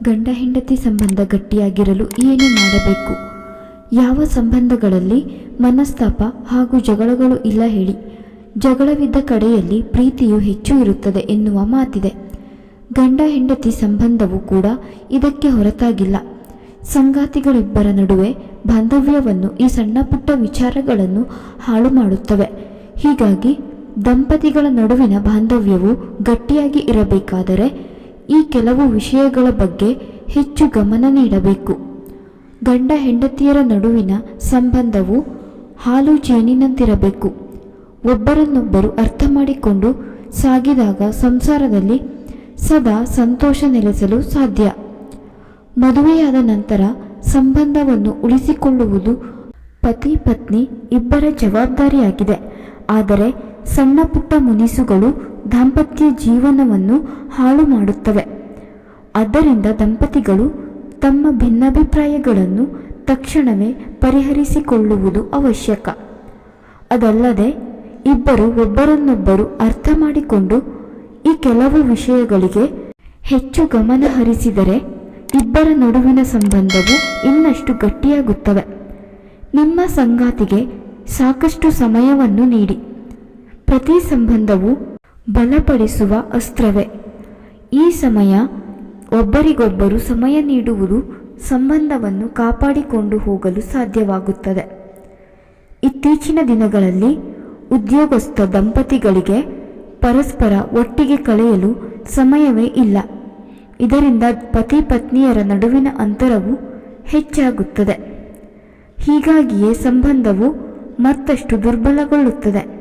ಗಂಡ ಹೆಂಡತಿ ಸಂಬಂಧ ಗಟ್ಟಿಯಾಗಿರಲು ಏನು ಮಾಡಬೇಕು? ಯಾವ ಸಂಬಂಧಗಳಲ್ಲಿ ಮನಸ್ತಾಪ ಹಾಗೂ ಜಗಳಗಳು ಇಲ್ಲ ಹೇಳಿ? ಜಗಳವಿದ್ದ ಕಡೆಯಲ್ಲಿ ಪ್ರೀತಿಯು ಹೆಚ್ಚು ಇರುತ್ತದೆ ಎನ್ನುವ ಮಾತಿದೆ. ಗಂಡ ಹೆಂಡತಿ ಸಂಬಂಧವೂ ಕೂಡ ಇದಕ್ಕೆ ಹೊರತಾಗಿಲ್ಲ. ಸಂಗಾತಿಗಳಿಬ್ಬರ ನಡುವೆ ಬಾಂಧವ್ಯವನ್ನು ಈ ಸಣ್ಣ ಪುಟ್ಟ ವಿಚಾರಗಳನ್ನು ಹಾಳು ಮಾಡುತ್ತವೆ. ಹೀಗಾಗಿ ದಂಪತಿಗಳ ನಡುವಿನ ಬಾಂಧವ್ಯವು ಗಟ್ಟಿಯಾಗಿ ಇರಬೇಕಾದರೆ ಈ ಕೆಲವು ವಿಷಯಗಳ ಬಗ್ಗೆ ಹೆಚ್ಚು ಗಮನ ನೀಡಬೇಕು. ಗಂಡ ಹೆಂಡತಿಯರ ನಡುವಿನ ಸಂಬಂಧವು ಹಾಲು ಜೇನಿನಂತಿರಬೇಕು. ಒಬ್ಬರನ್ನೊಬ್ಬರು ಅರ್ಥ ಮಾಡಿಕೊಂಡು ಸಾಗಿದಾಗ ಸಂಸಾರದಲ್ಲಿ ಸದಾ ಸಂತೋಷ ನೆಲೆಸಲು ಸಾಧ್ಯ. ಮದುವೆಯಾದ ನಂತರ ಸಂಬಂಧವನ್ನು ಉಳಿಸಿಕೊಳ್ಳುವುದು ಪತಿ ಪತ್ನಿ ಇಬ್ಬರ ಜವಾಬ್ದಾರಿಯಾಗಿದೆ. ಆದರೆ ಸಣ್ಣ ಪುಟ್ಟ ಮುನಿಸುಗಳು ದಾಂಪತ್ಯ ಜೀವನವನ್ನು ಹಾಳು ಮಾಡುತ್ತವೆ. ಆದ್ದರಿಂದ ದಂಪತಿಗಳು ತಮ್ಮ ಭಿನ್ನಾಭಿಪ್ರಾಯಗಳನ್ನು ತಕ್ಷಣವೇ ಪರಿಹರಿಸಿಕೊಳ್ಳುವುದು ಅವಶ್ಯಕ. ಅದಲ್ಲದೆ ಇಬ್ಬರು ಒಬ್ಬರನ್ನೊಬ್ಬರು ಅರ್ಥ ಮಾಡಿಕೊಂಡು ಈ ಕೆಲವು ವಿಷಯಗಳಿಗೆ ಹೆಚ್ಚು ಗಮನ ಹರಿಸಿದರೆ ಇಬ್ಬರ ನಡುವಿನ ಸಂಬಂಧವು ಇನ್ನಷ್ಟು ಗಟ್ಟಿಯಾಗುತ್ತವೆ. ನಿಮ್ಮ ಸಂಗಾತಿಗೆ ಸಾಕಷ್ಟು ಸಮಯವನ್ನು ನೀಡಿ. ಪ್ರತಿ ಸಂಬಂಧವು ಬಲಪಡಿಸುವ ಅಸ್ತ್ರವೇ. ಈ ಸಮಯ ಒಬ್ಬರಿಗೊಬ್ಬರು ಸಮಯ ನೀಡುವುದು ಸಂಬಂಧವನ್ನು ಕಾಪಾಡಿಕೊಂಡು ಹೋಗಲು ಸಾಧ್ಯವಾಗುತ್ತದೆ. ಇತ್ತೀಚಿನ ದಿನಗಳಲ್ಲಿ ಉದ್ಯೋಗಸ್ಥ ದಂಪತಿಗಳಿಗೆ ಪರಸ್ಪರ ಒಟ್ಟಿಗೆ ಕಳೆಯಲು ಸಮಯವೇ ಇಲ್ಲ. ಇದರಿಂದ ಪತಿ ಪತ್ನಿಯರ ನಡುವಿನ ಅಂತರವು ಹೆಚ್ಚಾಗುತ್ತದೆ. ಹೀಗಾಗಿಯೇ ಸಂಬಂಧವು ಮತ್ತಷ್ಟು ದುರ್ಬಲಗೊಳ್ಳುತ್ತದೆ.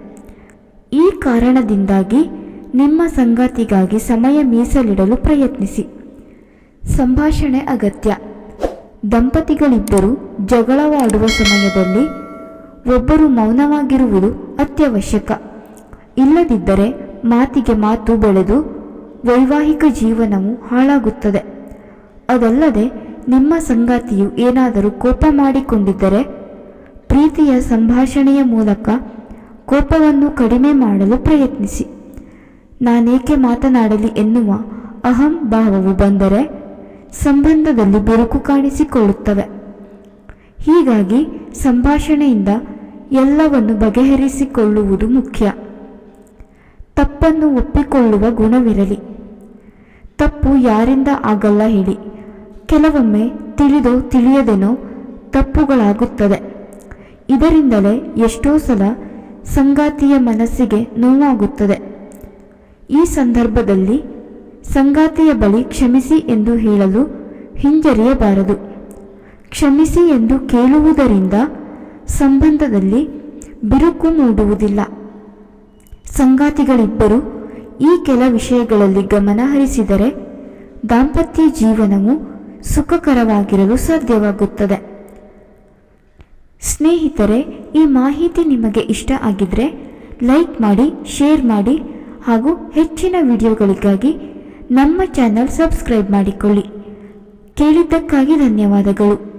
ಈ ಕಾರಣದಿಂದಾಗಿ ನಿಮ್ಮ ಸಂಗಾತಿಗಾಗಿ ಸಮಯ ಮೀಸಲಿಡಲು ಪ್ರಯತ್ನಿಸಿ. ಸಂಭಾಷಣೆ ಅಗತ್ಯ. ದಂಪತಿಗಳಿಬ್ಬರು ಜಗಳವಾಡುವ ಸಮಯದಲ್ಲಿ ಒಬ್ಬರು ಮೌನವಾಗಿರುವುದು ಅತ್ಯವಶ್ಯಕ. ಇಲ್ಲದಿದ್ದರೆ ಮಾತಿಗೆ ಮಾತು ಬೆಳೆದು ವೈವಾಹಿಕ ಜೀವನವು ಹಾಳಾಗುತ್ತದೆ. ಅದಲ್ಲದೆ ನಿಮ್ಮ ಸಂಗಾತಿಯು ಏನಾದರೂ ಕೋಪ ಮಾಡಿಕೊಂಡಿದ್ದರೆ ಪ್ರೀತಿಯ ಸಂಭಾಷಣೆಯ ಮೂಲಕ ಕೋಪವನ್ನು ಕಡಿಮೆ ಮಾಡಲು ಪ್ರಯತ್ನಿಸಿ. ನಾನೇಕೆ ಮಾತನಾಡಲಿ ಎನ್ನುವ ಅಹಂ ಭಾವವು ಬಂದರೆ ಸಂಬಂಧದಲ್ಲಿ ಬಿರುಕು ಕಾಣಿಸಿಕೊಳ್ಳುತ್ತವೆ. ಹೀಗಾಗಿ ಸಂಭಾಷಣೆಯಿಂದ ಎಲ್ಲವನ್ನು ಬಗೆಹರಿಸಿಕೊಳ್ಳುವುದು ಮುಖ್ಯ. ತಪ್ಪನ್ನು ಒಪ್ಪಿಕೊಳ್ಳುವ ಗುಣವಿರಲಿ. ತಪ್ಪು ಯಾರಿಂದ ಆಗಲ್ಲ ಹೇಳಿ? ಕೆಲವೊಮ್ಮೆ ತಿಳಿದೋ ತಿಳಿಯದೇನೋ ತಪ್ಪುಗಳಾಗುತ್ತದೆ. ಇದರಿಂದಲೇ ಎಷ್ಟೋ ಸಲ ಸಂಗಾತಿಯ ಮನಸ್ಸಿಗೆ ನೋವಾಗುತ್ತದೆ. ಈ ಸಂದರ್ಭದಲ್ಲಿ ಸಂಗಾತಿಯ ಬಳಿ ಕ್ಷಮಿಸಿ ಎಂದು ಹೇಳಲು ಹಿಂಜರಿಯಬಾರದು. ಕ್ಷಮಿಸಿ ಎಂದು ಕೇಳುವುದರಿಂದ ಸಂಬಂಧದಲ್ಲಿ ಬಿರುಕು ಮೂಡುವುದಿಲ್ಲ. ಸಂಗಾತಿಗಳಿಬ್ಬರು ಈ ಕೆಲ ವಿಷಯಗಳಲ್ಲಿ ಗಮನ ಹರಿಸಿದರೆ ದಾಂಪತ್ಯ ಜೀವನವು ಸುಖಕರವಾಗಿರಲು ಸಾಧ್ಯವಾಗುತ್ತದೆ. ಸ್ನೇಹಿತರೆ, ಈ ಮಾಹಿತಿ ನಿಮಗೆ ಇಷ್ಟ ಆಗಿದ್ರೆ ಲೈಕ್ ಮಾಡಿ, ಶೇರ್ ಮಾಡಿ ಹಾಗೂ ಹೆಚ್ಚಿನ ವಿಡಿಯೋಗಳಿಗಾಗಿ ನಮ್ಮ ಚಾನಲ್ ಸಬ್ಸ್ಕ್ರೈಬ್ ಮಾಡಿಕೊಳ್ಳಿ. ಕೇಳಿದ್ದಕ್ಕಾಗಿ ಧನ್ಯವಾದಗಳು.